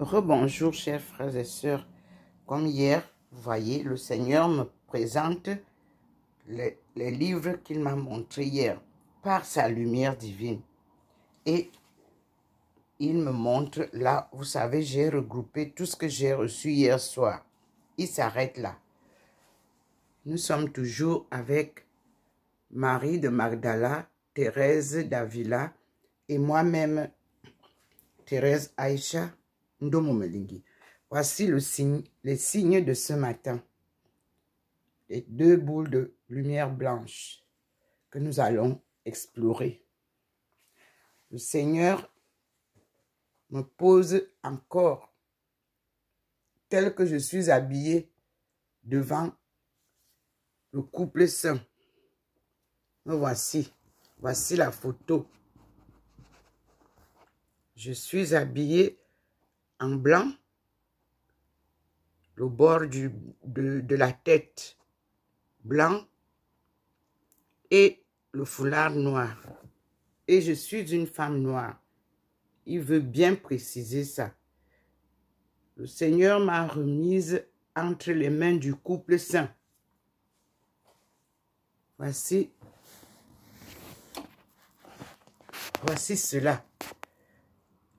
Rebonjour chers frères et sœurs. Comme hier, vous voyez, le Seigneur me présente les livres qu'il m'a montrés hier par sa lumière divine. Et il me montre là, vous savez, j'ai regroupé tout ce que j'ai reçu hier soir. Il s'arrête là. Nous sommes toujours avec Marie de Magdala, Thérèse d'Avila et moi-même, Thérèse Aïcha Ndomomelingi. Voici les signes de ce matin. Les deux boules de lumière blanche que nous allons explorer. Le Seigneur me pose encore tel que je suis habillée devant le couple saint. Me voici. Voici la photo. Je suis habillée en blanc, le bord de la tête blanc et le foulard noir. Et je suis une femme noire. Il veut bien préciser ça. Le Seigneur m'a remise entre les mains du couple saint. Voici cela.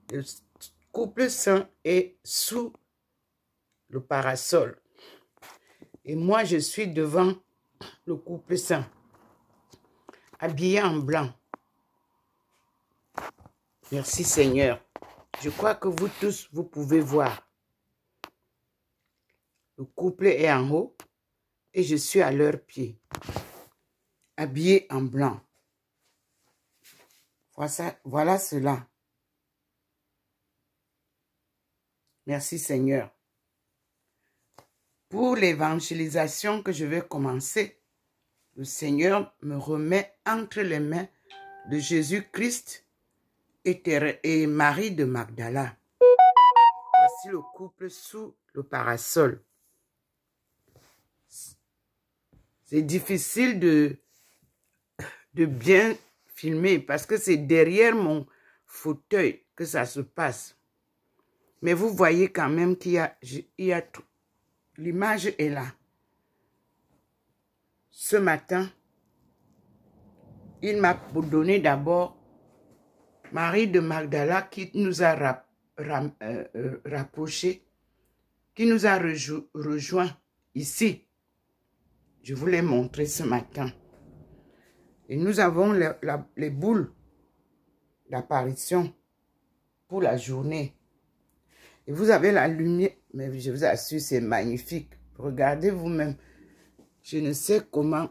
Le couple saint est sous le parasol. Et moi, je suis devant le couple saint, habillé en blanc. Merci Seigneur. Je crois que vous tous, vous pouvez voir. Le couple est en haut et je suis à leurs pieds, habillé en blanc. Voilà cela. Merci Seigneur. Pour l'évangélisation que je vais commencer, le Seigneur me remet entre les mains de Jésus-Christ et Marie de Magdala. Voici le couple sous le parasol. C'est difficile de bien filmer parce que c'est derrière mon fauteuil que ça se passe. Mais vous voyez quand même qu'il y a tout. L'image est là. Ce matin, il m'a donné d'abord Marie de Magdala qui nous a rapprochés, qui nous a rejoints ici. Je vous l'ai montré ce matin. Et nous avons les boules d'apparition pour la journée. Et vous avez la lumière, mais je vous assure, c'est magnifique. Regardez vous-même. Je ne sais comment,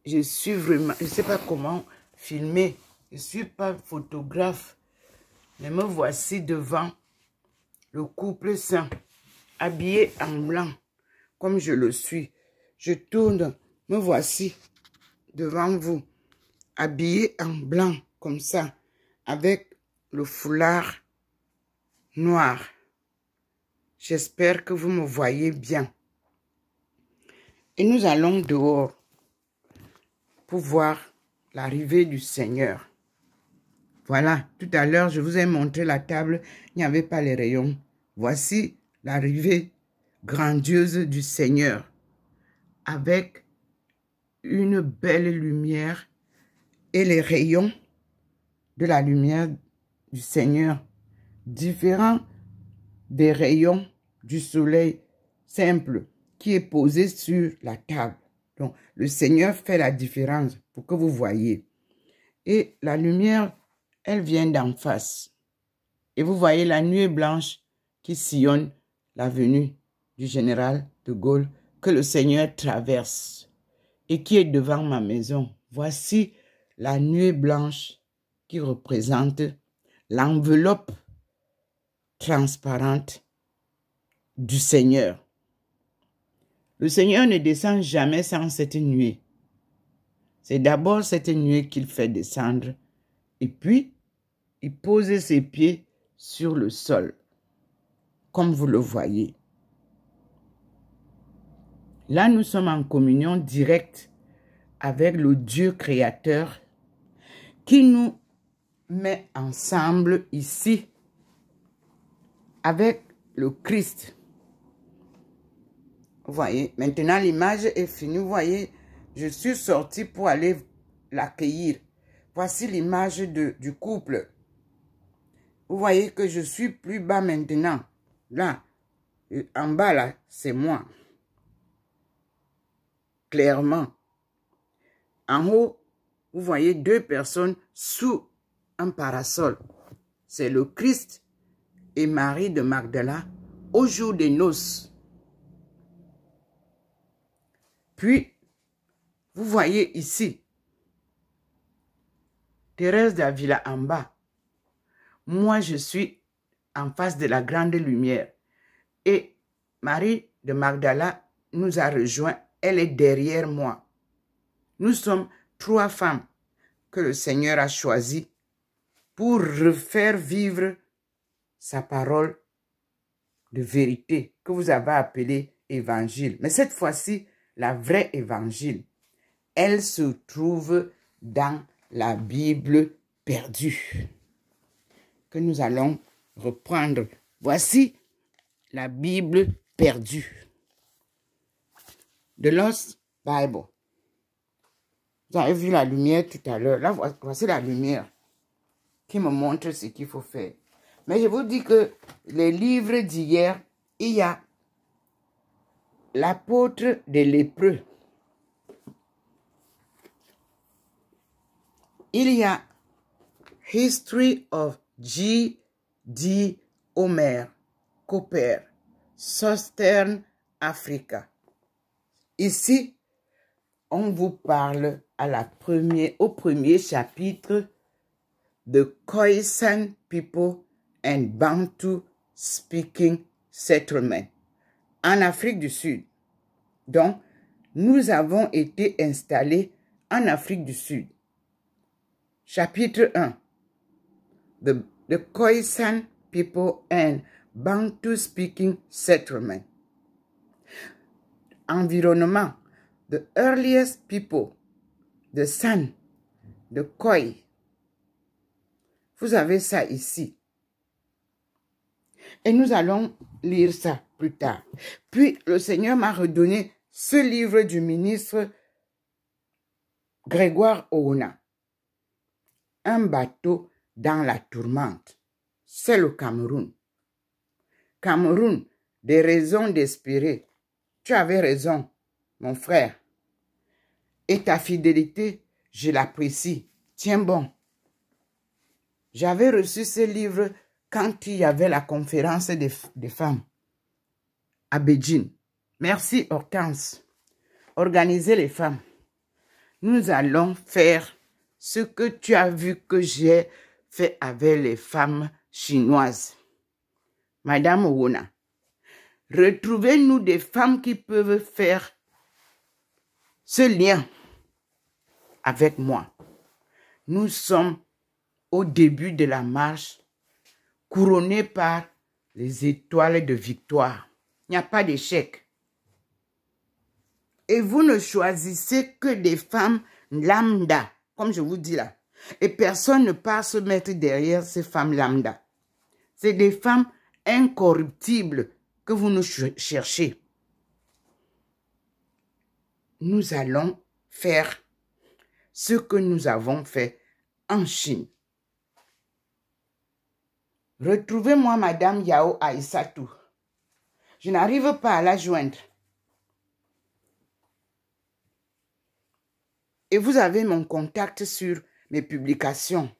je ne sais pas comment filmer. Je ne suis pas photographe. Mais me voici devant le couple saint, habillé en blanc, comme je le suis. Je tourne, me voici devant vous, habillé en blanc, comme ça, avec le foulard noir. J'espère que vous me voyez bien. Et nous allons dehors pour voir l'arrivée du Seigneur. Voilà, tout à l'heure, je vous ai montré la table, il n'y avait pas les rayons. Voici l'arrivée grandiose du Seigneur avec une belle lumière et les rayons de la lumière du Seigneur, différents des rayons du soleil simple qui est posé sur la table. Donc, le Seigneur fait la différence pour que vous voyez. Et la lumière, elle vient d'en face. Et vous voyez la nuée blanche qui sillonne la venue du général de Gaulle que le Seigneur traverse et qui est devant ma maison. Voici la nuée blanche qui représente l'enveloppe transparente du Seigneur. Le Seigneur ne descend jamais sans cette nuée. C'est d'abord cette nuée qu'il fait descendre et puis il pose ses pieds sur le sol, comme vous le voyez. Là, nous sommes en communion directe avec le Dieu créateur qui nous met ensemble ici avec le Christ. Vous voyez, maintenant l'image est finie. Vous voyez, je suis sorti pour aller l'accueillir. Voici l'image du couple. Vous voyez que je suis plus bas maintenant. Là, en bas là, c'est moi. Clairement. En haut, vous voyez deux personnes sous un parasol. C'est le Christ et Marie de Magdala au jour des noces. Puis, vous voyez ici, Thérèse d'Avila en bas. Moi, je suis en face de la grande lumière. Et Marie de Magdala nous a rejoints. Elle est derrière moi. Nous sommes trois femmes que le Seigneur a choisies pour refaire vivre sa parole de vérité que vous avez appelée évangile. Mais cette fois-ci, la vraie évangile, elle se trouve dans la Bible perdue que nous allons reprendre. Voici la Bible perdue. The Lost Bible. Vous avez vu la lumière tout à l'heure. Là, voici la lumière qui me montre ce qu'il faut faire. Mais je vous dis que les livres d'hier, il y a l'apôtre des lépreux. Il y a History of G.D. Homer, Cooper, Southern Africa. Ici, on vous parle au premier chapitre de Khoisan People and Bantu Speaking Settlement en Afrique du Sud. Donc, nous avons été installés en Afrique du Sud. Chapitre 1. The Khoisan People and Bantu Speaking Settlement. Environnement. The earliest people. The San. The Khoi. Vous avez ça ici. Et nous allons lire ça plus tard. Puis, le Seigneur m'a redonné ce livre du ministre Grégoire Oona. Un bateau dans la tourmente. C'est le Cameroun. Cameroun, des raisons d'espérer. Tu avais raison, mon frère. Et ta fidélité, je l'apprécie. Tiens bon. J'avais reçu ce livre quand il y avait la conférence des femmes à Beijing. Merci Hortense. Organisez les femmes. Nous allons faire ce que tu as vu que j'ai fait avec les femmes chinoises. Madame Oona, retrouvez-nous des femmes qui peuvent faire ce lien avec moi. Nous sommes au début de la marche, couronnée par les étoiles de victoire. Il n'y a pas d'échec. Et vous ne choisissez que des femmes lambda, comme je vous dis là. Et personne ne part se mettre derrière ces femmes lambda. C'est des femmes incorruptibles que vous nous cherchez. Nous allons faire ce que nous avons fait en Chine. Retrouvez-moi Madame Yao Aïssatou. Je n'arrive pas à la joindre. Et vous avez mon contact sur mes publications.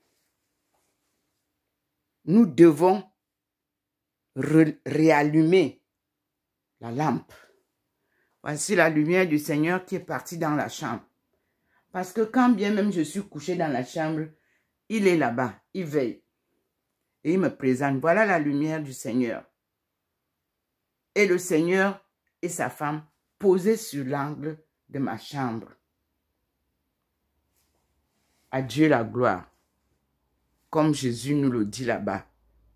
Nous devons réallumer la lampe. Voici la lumière du Seigneur qui est partie dans la chambre. Parce que quand bien même je suis couché dans la chambre, il est là-bas, il veille. Et il me présente, voilà la lumière du Seigneur. Et le Seigneur et sa femme posés sur l'angle de ma chambre. À Dieu la gloire. Comme Jésus nous le dit là-bas.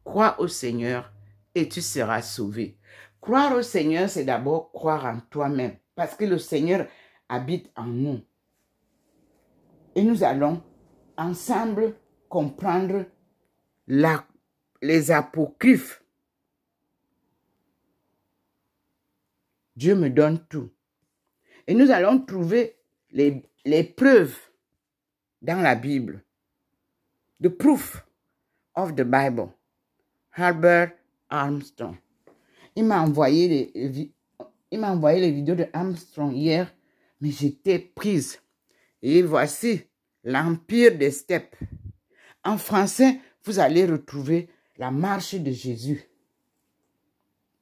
Crois au Seigneur et tu seras sauvé. Croire au Seigneur, c'est d'abord croire en toi-même. Parce que le Seigneur habite en nous. Et nous allons ensemble comprendre les apocryphes Dieu me donne tout. Et nous allons trouver les preuves dans la Bible. The proof of the Bible. Albert Armstrong. Il m'a envoyé les vidéos de Armstrong hier, mais j'étais prise. Et voici l'Empire des steppes. En français, vous allez retrouver la marche de Jésus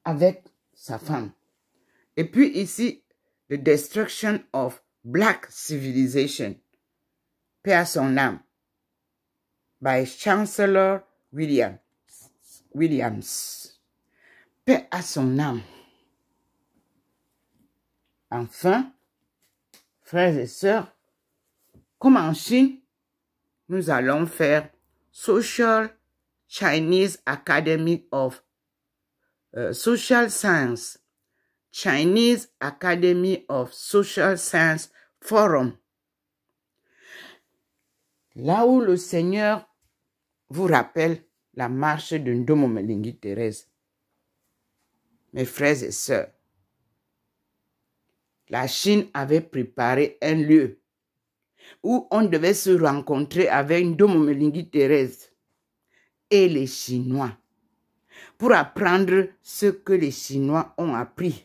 avec sa femme. Et puis ici, The Destruction of Black Civilization, paix à son âme, by Chancellor Williams. Paix à son âme. Enfin, frères et sœurs, comme en Chine, nous allons faire Social Chinese Academy of Social Science, Chinese Academy of Social Science Forum. Là où le Seigneur vous rappelle la marche de Ndomo Melingi Thérèse. Mes frères et sœurs, la Chine avait préparé un lieu où on devait se rencontrer avec Ndomo Melingi Thérèse et les Chinois pour apprendre ce que les Chinois ont appris.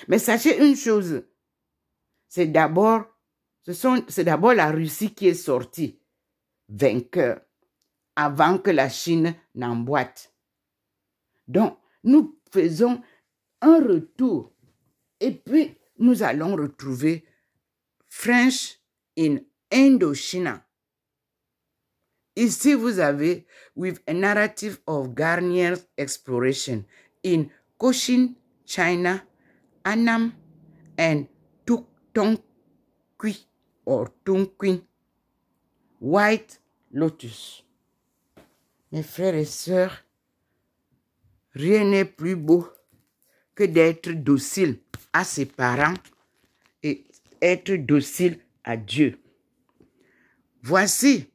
Mais sachez une chose, c'est d'abord la Russie qui est sortie vainqueur avant que la Chine n'emboîte. Donc, nous faisons un retour et puis nous allons retrouver French in Indochina. Ici, vous avez with a narrative of Garnier's exploration in Cochin, China, Annam, and Tonkin or Tonkin, White Lotus. Mes frères et sœurs, rien n'est plus beau que d'être docile à ses parents et être docile à Dieu. Voici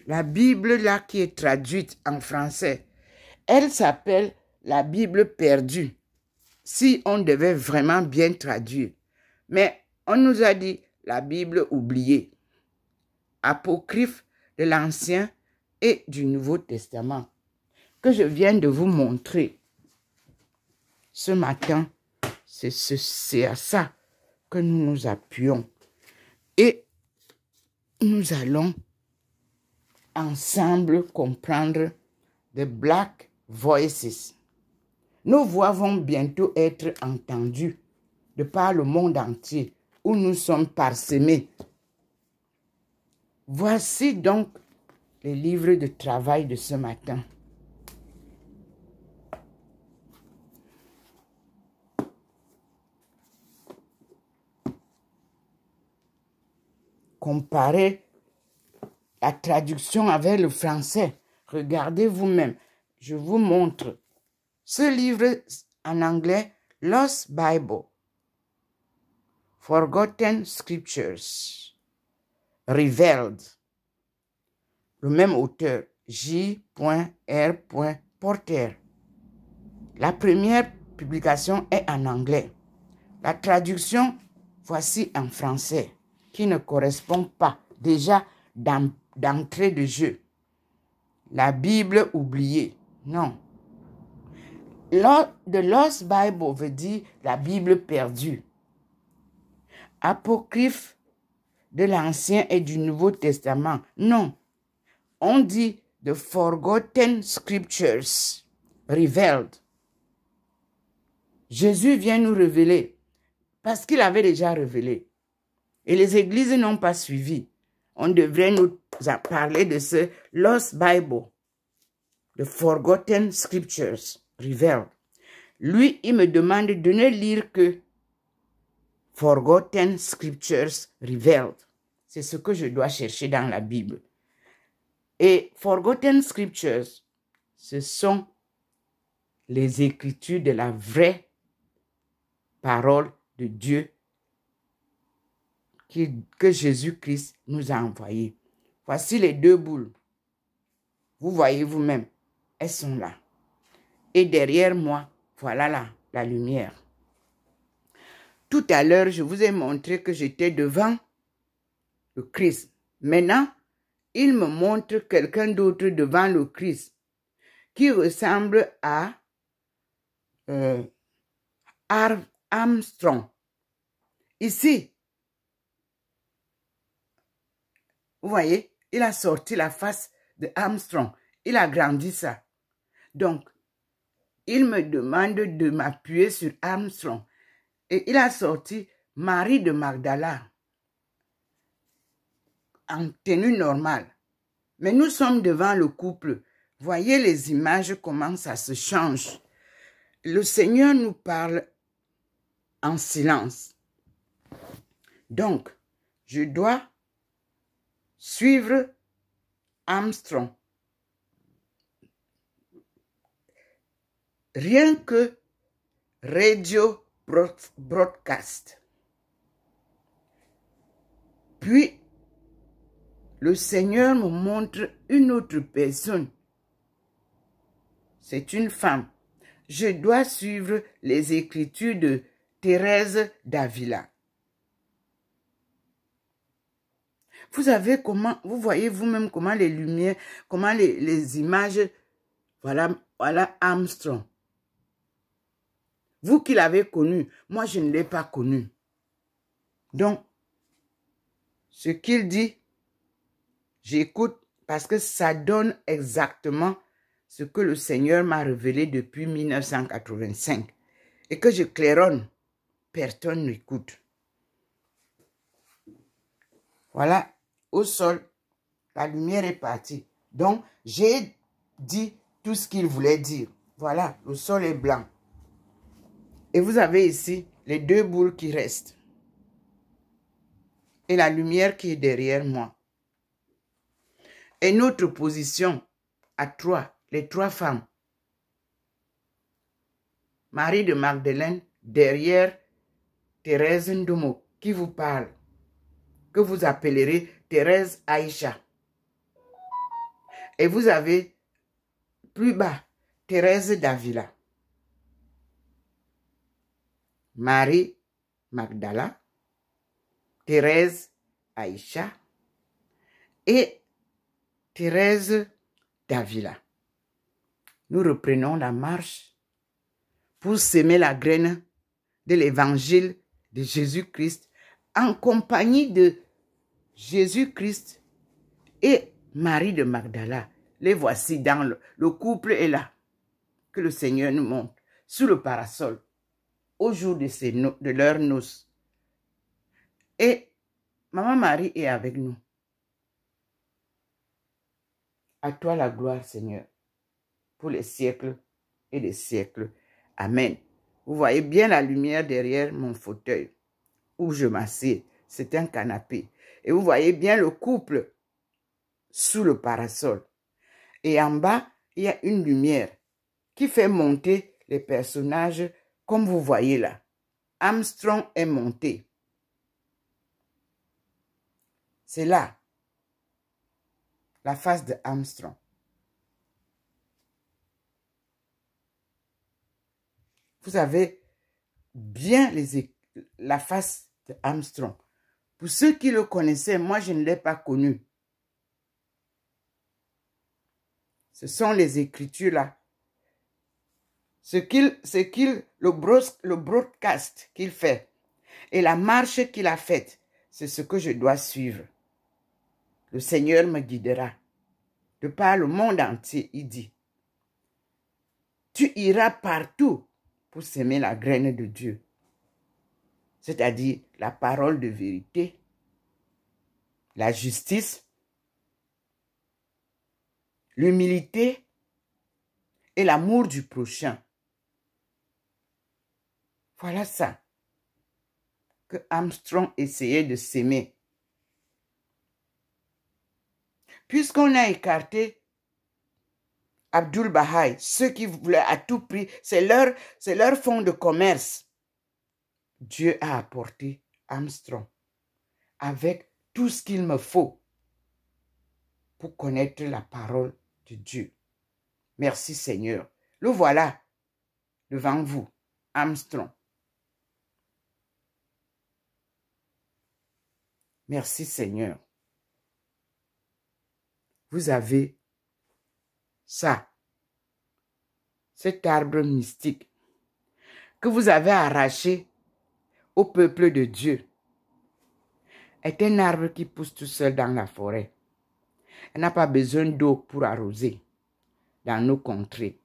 la Bible là qui est traduite en français. Elle s'appelle la Bible perdue, si on devait vraiment bien traduire. Mais on nous a dit la Bible oubliée, apocryphe de l'Ancien et du Nouveau Testament, que je viens de vous montrer ce matin. C'est à ça que nous nous appuyons. Et nous allons ensemble comprendre the Black Voices. Nos voix vont bientôt être entendues de par le monde entier où nous sommes parsemés. Voici donc les livres de travail de ce matin. Comparez la traduction avec le français. Regardez vous-même. Je vous montre. Ce livre en anglais, Lost Bible, Forgotten Scriptures, Revealed. Le même auteur, J.R. Porter. La première publication est en anglais. La traduction, voici en français, qui ne correspond pas déjà d'entrée de jeu. La Bible oubliée. Non. The Lost Bible veut dire la Bible perdue. Apocryphe de l'Ancien et du Nouveau Testament. Non. On dit the Forgotten Scriptures, Revealed. Jésus vient nous révéler parce qu'il avait déjà révélé. Et les églises n'ont pas suivi. On devrait nous parler de ce Lost Bible, the Forgotten Scriptures, Revealed. Lui, il me demande de ne lire que Forgotten Scriptures, Revealed. C'est ce que je dois chercher dans la Bible. Et Forgotten Scriptures, ce sont les écritures de la vraie parole de Dieu que Jésus-Christ nous a envoyé. Voici les deux boules. Vous voyez vous-même, elles sont là. Et derrière moi, voilà la lumière. Tout à l'heure, je vous ai montré que j'étais devant le Christ. Maintenant, il me montre quelqu'un d'autre devant le Christ qui ressemble à Armstrong. Ici, vous voyez, il a sorti la face de Armstrong. Il a grandi ça. Donc, il me demande de m'appuyer sur Armstrong. Et il a sorti Marie de Magdala en tenue normale. Mais nous sommes devant le couple. Voyez les images, comment ça se change. Le Seigneur nous parle en silence. Donc, je dois suivre Armstrong. Rien que radio broadcast. Puis, le Seigneur me montre une autre personne. C'est une femme. Je dois suivre les écritures de Thérèse d'Avila. Vous savez comment, vous voyez vous-même comment les lumières, comment les images, voilà Armstrong. Vous qui l'avez connu, moi je ne l'ai pas connu. Donc, ce qu'il dit, j'écoute parce que ça donne exactement ce que le Seigneur m'a révélé depuis 1985 et que je claironne. Personne n'écoute. Voilà, au sol, la lumière est partie. Donc, j'ai dit tout ce qu'il voulait dire. Voilà, le sol est blanc. Et vous avez ici les deux boules qui restent. Et la lumière qui est derrière moi. Et notre position à trois, les trois femmes. Marie de Magdeleine, derrière Thérèse Ndomo, qui vous parle, que vous appellerez Thérèse Aïcha. Et vous avez plus bas Thérèse d'Avila. Marie Magdala, Thérèse Aïcha et Thérèse d'Avila. Nous reprenons la marche pour semer la graine de l'évangile de Jésus-Christ en compagnie de Jésus-Christ et Marie de Magdala. Les voici dans le couple est là, que le Seigneur nous montre, sous le parasol, au jour de leurs noces. Et Maman Marie est avec nous. À toi la gloire, Seigneur, pour les siècles et les siècles. Amen. Vous voyez bien la lumière derrière mon fauteuil où je m'assieds. C'est un canapé. Et vous voyez bien le couple sous le parasol. Et en bas, il y a une lumière qui fait monter les personnages comme vous voyez là. Armstrong est monté. C'est là la face de Armstrong. Vous avez bien la face de Armstrong. Pour ceux qui le connaissaient, moi je ne l'ai pas connu. Ce sont les écritures là. Le broadcast qu'il fait et la marche qu'il a faite, c'est ce que je dois suivre. Le Seigneur me guidera. De par le monde entier, il dit, tu iras partout pour semer la graine de Dieu. C'est-à-dire la parole de vérité, la justice, l'humilité et l'amour du prochain. Voilà ça que Armstrong essayait de s'aimer. Puisqu'on a écarté Abdul Baha'i, ceux qui voulaient à tout prix, c'est leur fonds de commerce. Dieu a apporté Armstrong avec tout ce qu'il me faut pour connaître la parole de Dieu. Merci Seigneur. Le voilà devant vous, Armstrong. Merci Seigneur. Vous avez ça, cet arbre mystique que vous avez arraché au peuple de Dieu, est un arbre qui pousse tout seul dans la forêt. Elle n'a pas besoin d'eau pour arroser dans nos contrées.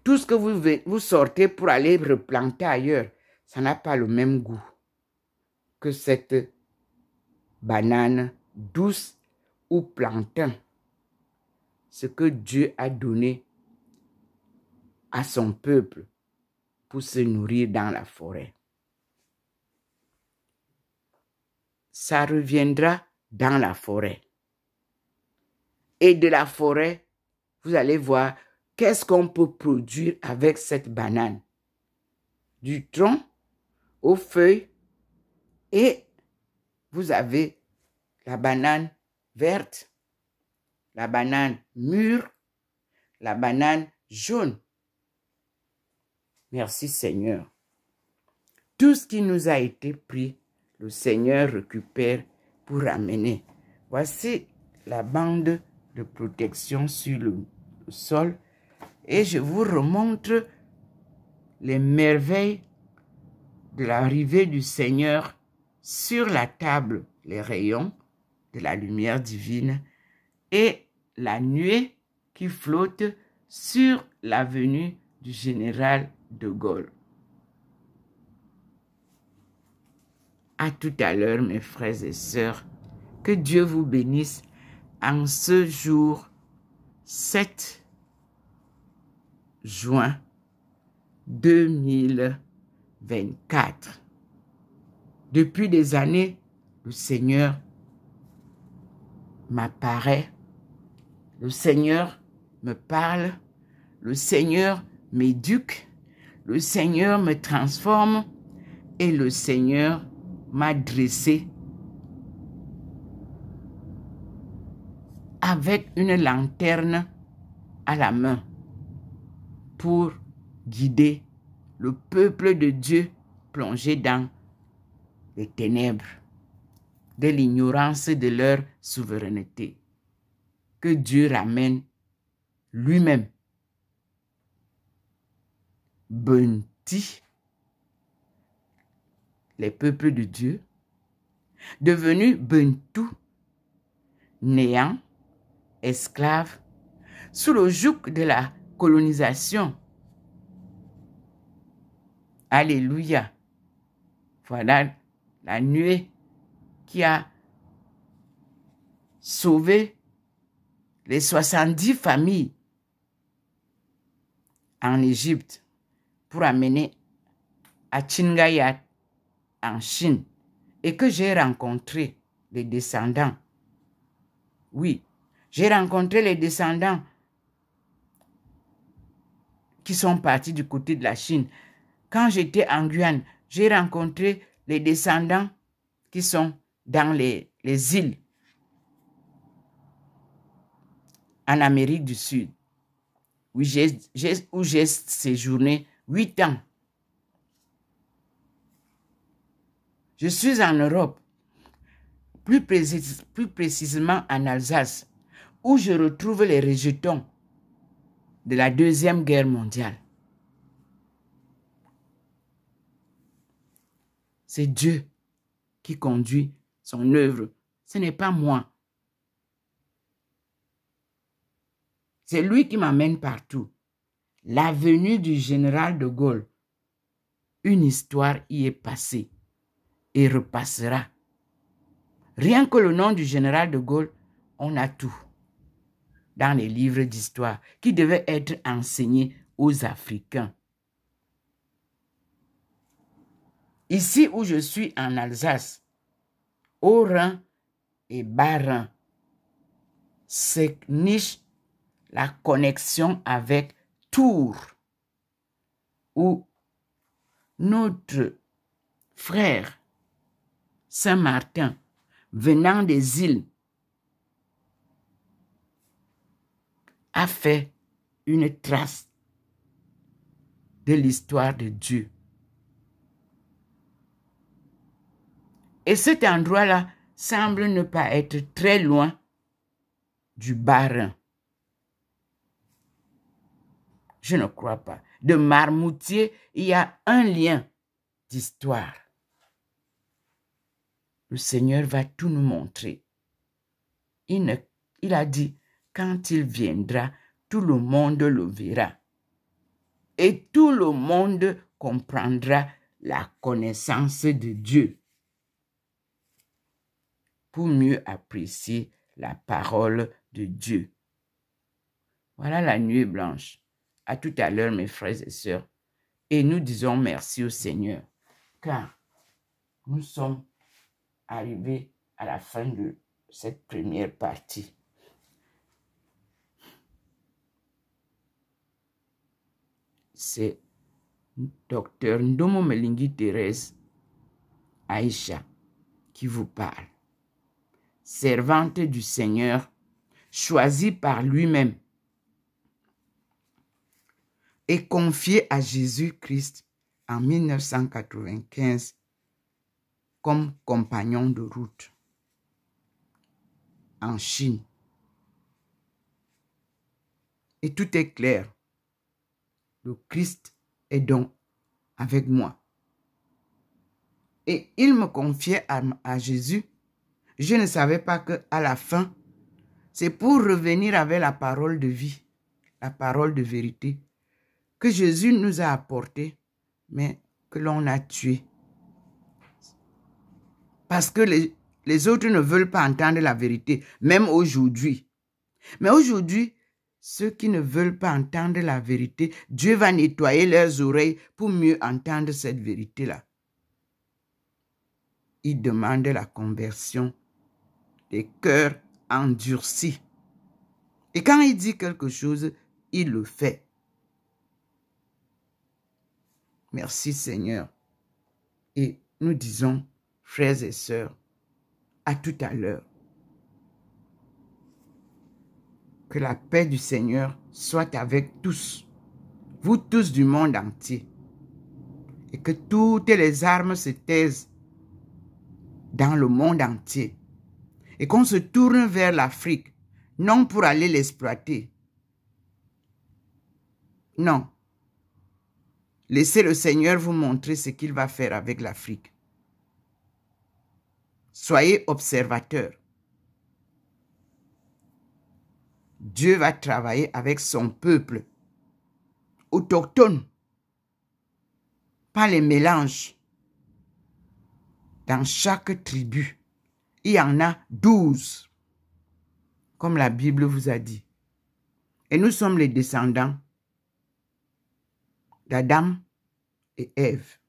Tout ce que vous sortez pour aller replanter ailleurs, ça n'a pas le même goût que cette banane douce ou plantain. Ce que Dieu a donné à son peuple pour se nourrir dans la forêt. Ça reviendra dans la forêt. Et de la forêt, vous allez voir qu'est-ce qu'on peut produire avec cette banane. Du tronc aux feuilles et vous avez la banane verte, la banane mûre, la banane jaune. Merci Seigneur. Tout ce qui nous a été pris, le Seigneur récupère pour ramener. Voici la bande de protection sur le sol et je vous remontre les merveilles de l'arrivée du Seigneur sur la table, les rayons de la lumière divine et la nuée qui flotte sur la venue du général de Gaulle. À tout à l'heure, mes frères et sœurs. Que Dieu vous bénisse en ce jour 7 juin 2024. Depuis des années, le Seigneur m'apparaît, le Seigneur me parle, le Seigneur m'éduque, le Seigneur me transforme et le Seigneur m'a dressé avec une lanterne à la main pour guider le peuple de Dieu plongé dans les ténèbres de l'ignorance de leur souveraineté. Que Dieu ramène lui-même bâti les peuples de Dieu, devenus bentou, néants, esclaves, sous le joug de la colonisation. Alléluia. Voilà la nuée qui a sauvé les 70 familles en Égypte pour amener à Tchingayat en Chine et que j'ai rencontré les descendants. Oui, j'ai rencontré les descendants qui sont partis du côté de la Chine. Quand j'étais en Guyane, j'ai rencontré les descendants qui sont dans les îles en Amérique du Sud. Oui, où j'ai séjourné 8 ans. Je suis en Europe, plus précisément en Alsace, où je retrouve les rejetons de la Deuxième Guerre mondiale. C'est Dieu qui conduit son œuvre. Ce n'est pas moi. C'est lui qui m'amène partout. La venue du général de Gaulle, une histoire y est passée et repassera. Rien que le nom du général de Gaulle, on a tout dans les livres d'histoire qui devaient être enseignés aux Africains. Ici où je suis en Alsace, Haut-Rhin et Bas-Rhin, c'est niche la connexion avec Tours, où notre frère Saint-Martin, venant des îles, a a fait une trace de l'histoire de Dieu. Et cet endroit-là semble ne pas être très loin du Bas-Rhin. Je ne crois pas. De Marmoutier, il y a un lien d'histoire. Le Seigneur va tout nous montrer. Il a dit, quand il viendra, tout le monde le verra. Et tout le monde comprendra la connaissance de Dieu pour mieux apprécier la parole de Dieu. Voilà la nuit blanche. À tout à l'heure, mes frères et sœurs. Et nous disons merci au Seigneur, car nous sommes arrivés à la fin de cette première partie. C'est Dr Ndomo Melingi Thérèse Aïcha qui vous parle. Servante du Seigneur, choisie par lui-même et confiée à Jésus-Christ en 1995 comme compagnon de route en Chine. Et tout est clair. Le Christ est donc avec moi. Et il me confiait à Jésus. Je ne savais pas qu'à la fin, c'est pour revenir avec la parole de vie, la parole de vérité, que Jésus nous a apporté, mais que l'on a tué. Parce que les autres ne veulent pas entendre la vérité, même aujourd'hui. Mais aujourd'hui, ceux qui ne veulent pas entendre la vérité, Dieu va nettoyer leurs oreilles pour mieux entendre cette vérité-là. Il demande la conversion des cœurs endurcis. Et quand il dit quelque chose, il le fait. Merci Seigneur. Et nous disons, frères et sœurs, à tout à l'heure. Que la paix du Seigneur soit avec tous, vous tous du monde entier. Et que toutes les armes se taisent dans le monde entier. Et qu'on se tourne vers l'Afrique, non pour aller l'exploiter. Non. Laissez le Seigneur vous montrer ce qu'il va faire avec l'Afrique. Soyez observateurs. Dieu va travailler avec son peuple autochtone, pas les mélanges. Dans chaque tribu, il y en a 12, comme la Bible vous a dit. Et nous sommes les descendants d'Adam et Ève,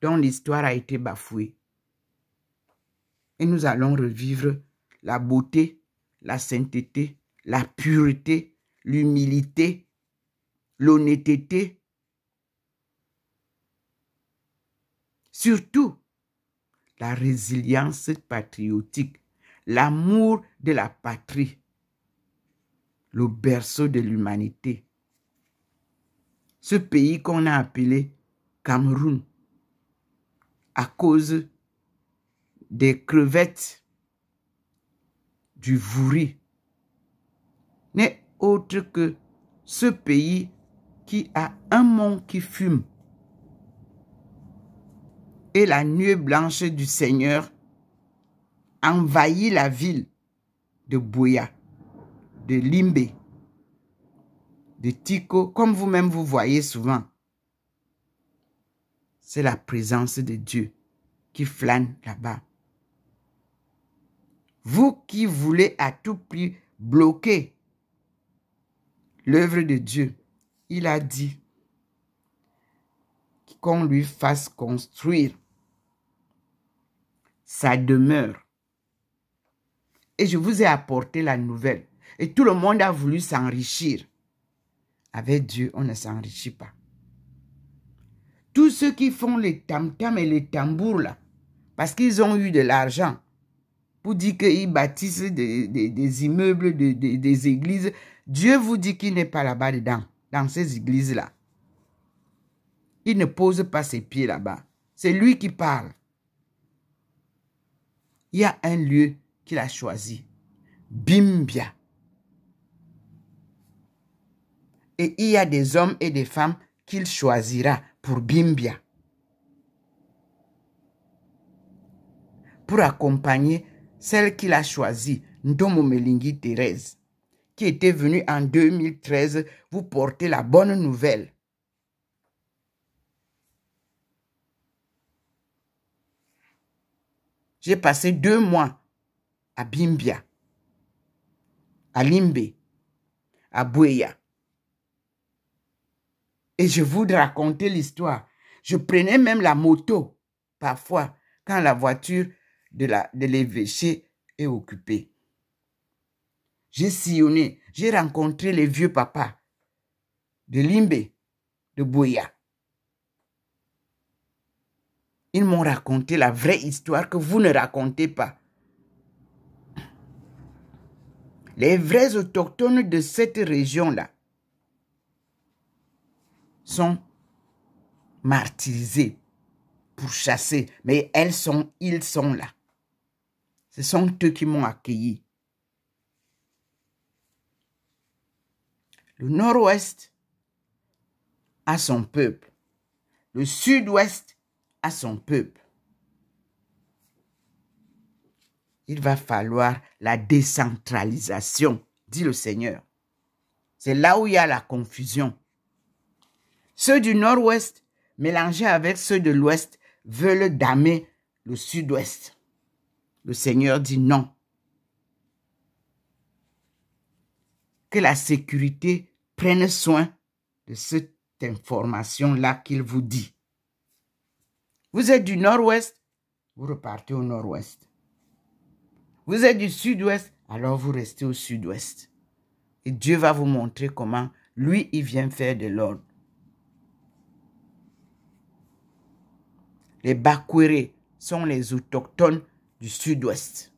dont l'histoire a été bafouée. Et nous allons revivre la beauté, la sainteté, la pureté, l'humilité, l'honnêteté. Surtout, la résilience patriotique, l'amour de la patrie, le berceau de l'humanité. Ce pays qu'on a appelé Cameroun, à cause des crevettes, du vouri, n'est autre que ce pays qui a un mont qui fume. Et la nuée blanche du Seigneur envahit la ville de Buea, de Limbe, de Tiko, comme vous-même vous voyez souvent. C'est la présence de Dieu qui flâne là-bas. Vous qui voulez à tout prix bloquer l'œuvre de Dieu, il a dit qu'on lui fasse construire sa demeure. Et je vous ai apporté la nouvelle. Et tout le monde a voulu s'enrichir. Avec Dieu, on ne s'enrichit pas. Tous ceux qui font les tam-tams et les tambours là, parce qu'ils ont eu de l'argent, pour dire qu'ils bâtissent des immeubles, des églises. Dieu vous dit qu'il n'est pas là-bas dedans, dans ces églises-là. Il ne pose pas ses pieds là-bas. C'est lui qui parle. Il y a un lieu qu'il a choisi. Bimbia. Et il y a des hommes et des femmes qu'il choisira pour Bimbia. Pour accompagner celle qu'il a choisie, Ndomo Melingi Thérèse, qui était venue en 2013 vous porter la bonne nouvelle. J'ai passé 2 mois à Bimbia, à Limbe, à Bouéa. Et je vous racontais l'histoire. Je prenais même la moto, parfois, quand la voiture de l'évêché est occupée. J'ai sillonné, j'ai rencontré les vieux papas de Limbe, de Bouéa. Ils m'ont raconté la vraie histoire que vous ne racontez pas. Les vrais autochtones de cette région-là sont martyrisés, pourchassés, mais ils sont là. Ce sont eux qui m'ont accueilli. Le nord-ouest a son peuple. Le sud-ouest a son peuple. Il va falloir la décentralisation, dit le Seigneur. C'est là où il y a la confusion. Ceux du nord-ouest, mélangés avec ceux de l'ouest, veulent damer le sud-ouest. Le Seigneur dit non. Que la sécurité prenne soin de cette information-là qu'il vous dit. Vous êtes du nord-ouest, vous repartez au nord-ouest. Vous êtes du sud-ouest, alors vous restez au sud-ouest. Et Dieu va vous montrer comment lui, il vient faire de l'ordre. Les Bakwere sont les autochtones du sud-ouest.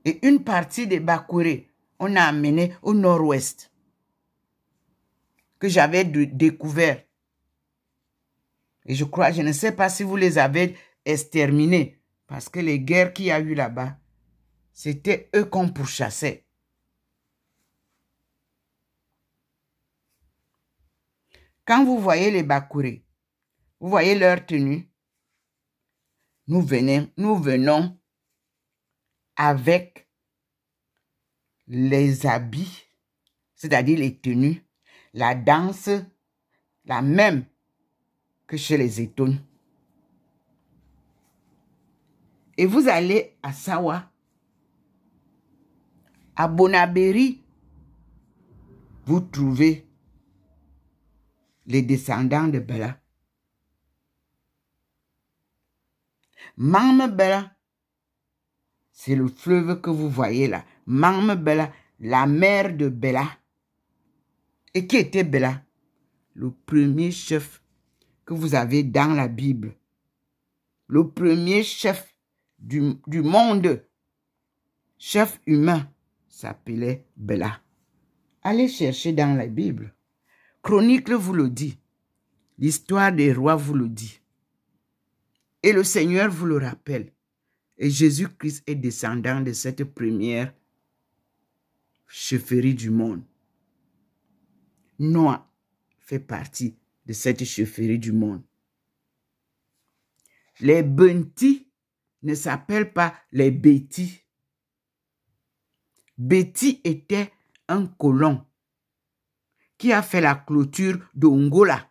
Et une partie des Bakwere, on a amené au nord-ouest, que j'avais découvert. Et je crois, je ne sais pas si vous les avez exterminés, parce que les guerres qu'il y a eu là-bas, c'était eux qu'on pourchassait. Quand vous voyez les Bakwere, vous voyez leur tenue, nous venons avec les habits, c'est-à-dire les tenues, la danse, la même que chez les Etones. Et vous allez à Sawa, à Bonaberi, vous trouvez les descendants de Bela. Mame Bela, c'est le fleuve que vous voyez là. Mame Bela, la mère de Bela. Et qui était Bela? Le premier chef que vous avez dans la Bible. Le premier chef du monde. Chef humain s'appelait Bela. Allez chercher dans la Bible. Chronique vous le dit. L'histoire des rois vous le dit. Et le Seigneur vous le rappelle. Et Jésus-Christ est descendant de cette première chefferie du monde. Noah fait partie de cette chefferie du monde. Les Bentis ne s'appellent pas les Bétis. Béti était un colon qui a fait la clôture d'Ongola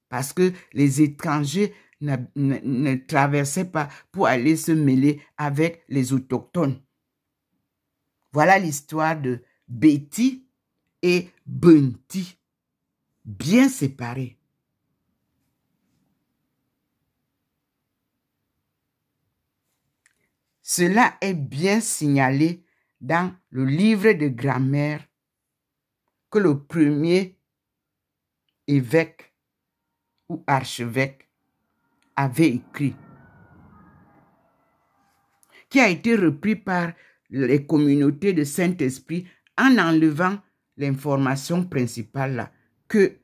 parce que les étrangers ne traversaient pas pour aller se mêler avec les autochtones. Voilà l'histoire de Béti et Benti, bien séparés. Cela est bien signalé dans le livre de grammaire que le premier évêque ou archevêque avait écrit, qui a été repris par les communautés de Saint-Esprit en enlevant l'information principale là, que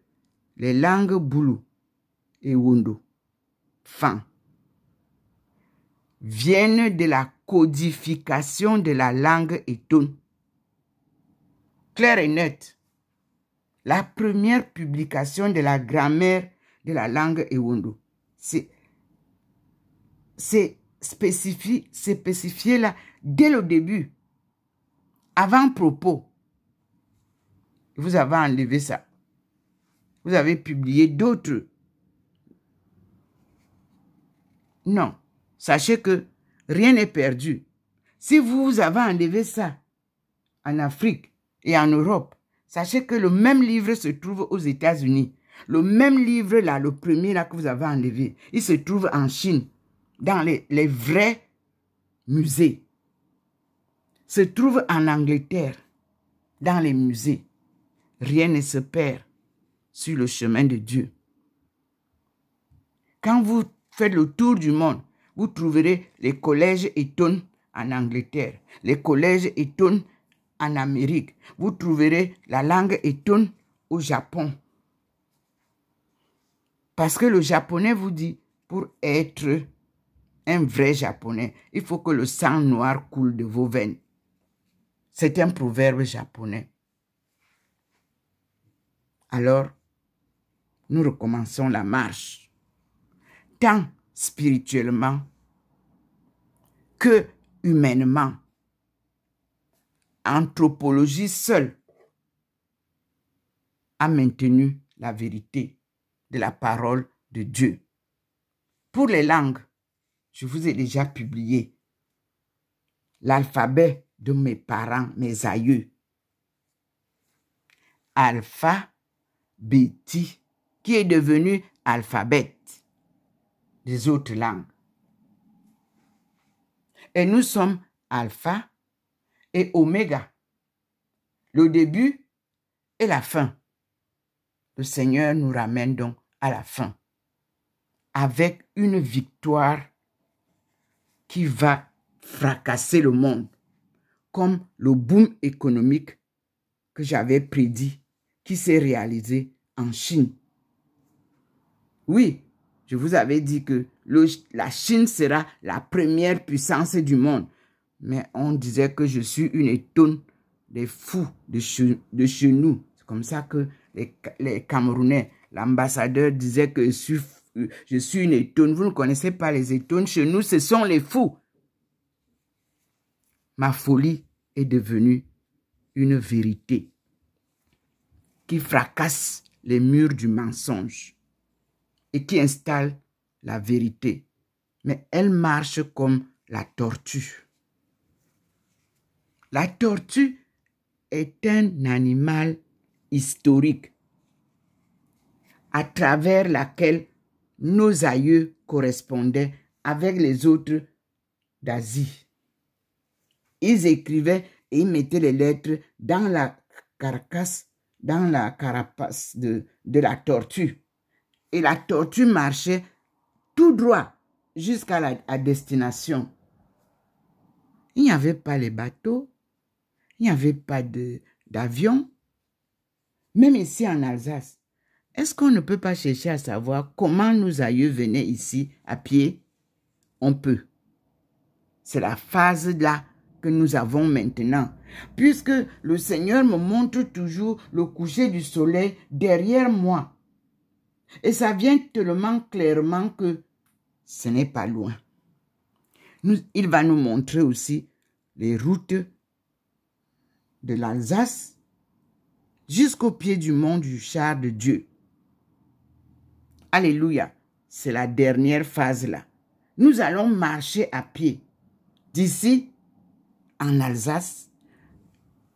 les langues Boulou et Wondo, Fan, viennent de la codification de la langue Eton. Clair et net. La première publication de la grammaire de la langue Ewondo, c'est spécifié là dès le début, avant propos. Vous avez enlevé ça. Vous avez publié d'autres. Non. Sachez que rien n'est perdu. Si vous avez enlevé ça en Afrique et en Europe, sachez que le même livre se trouve aux États-Unis. Le même livre là, le premier là que vous avez enlevé, il se trouve en Chine, dans les vrais musées. Se trouve en Angleterre, dans les musées. Rien ne se perd sur le chemin de Dieu. Quand vous faites le tour du monde, vous trouverez les collèges Eton en Angleterre, les collèges Eton en Amérique. Vous trouverez la langue Eton au Japon. Parce que le japonais vous dit, pour être un vrai japonais, il faut que le sang noir coule de vos veines. C'est un proverbe japonais. Alors, nous recommençons la marche, tant spirituellement que humainement. Anthropologie seule a maintenu la vérité de la parole de Dieu. Pour les langues, je vous ai déjà publié l'alphabet de mes parents, mes aïeux. Alpha, Béti, qui est devenu alphabet des autres langues. Et nous sommes alpha et oméga, le début et la fin. Le Seigneur nous ramène donc à la fin, avec une victoire qui va fracasser le monde, comme le boom économique que j'avais prédit, qui s'est réalisé en Chine. Oui, je vous avais dit que la Chine sera la première puissance du monde. Mais on disait que je suis une étonne des fous de chez nous. C'est comme ça que les Camerounais, l'ambassadeur disait que je suis une étonne. Vous ne connaissez pas les étonnes. Chez nous, ce sont les fous. Ma folie est devenue une vérité qui fracasse les murs du mensonge et qui installe la vérité. Mais elle marche comme la tortue. La tortue est un animal historique à travers laquelle nos aïeux correspondaient avec les autres d'Asie. Ils écrivaient et ils mettaient les lettres dans la carcasse, dans la carapace de la tortue. Et la tortue marchait tout droit jusqu'à la destination. Il n'y avait pas les bateaux, il n'y avait pas d'avion. Même ici en Alsace, est-ce qu'on ne peut pas chercher à savoir comment nos aïeux venaient ici à pied? On peut. C'est la phase là que nous avons maintenant. Puisque le Seigneur me montre toujours le coucher du soleil derrière moi. Et ça vient tellement clairement que ce n'est pas loin. Il va nous montrer aussi les routes de l'Alsace jusqu'au pied du mont du char de Dieu. Alléluia. C'est la dernière phase là. Nous allons marcher à pied d'ici en Alsace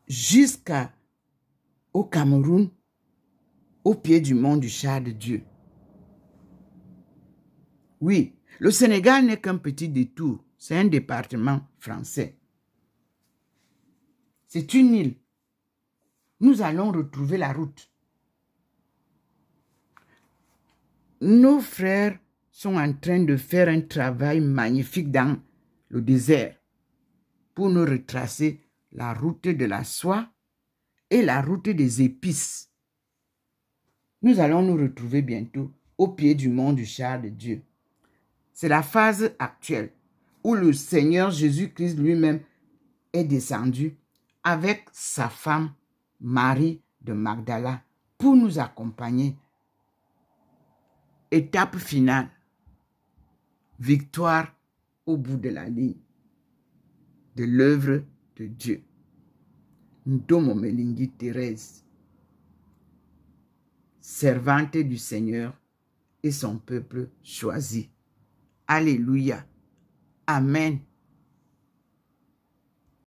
jusqu'au Cameroun, au pied du mont du char de Dieu. Oui, le Sénégal n'est qu'un petit détour. C'est un département français. C'est une île. Nous allons retrouver la route. nos frères sont en train de faire un travail magnifique dans le désert pour nous retracer la route de la soie et la route des épices. Nous allons nous retrouver bientôt au pied du mont du char de Dieu. C'est la phase actuelle où le Seigneur Jésus-Christ lui-même est descendu avec sa femme Marie de Magdala pour nous accompagner. Étape finale. Victoire au bout de la ligne de l'œuvre de Dieu. Ndomo Melingi Thérèse, servante du Seigneur et son peuple choisi. Alléluia. Amen.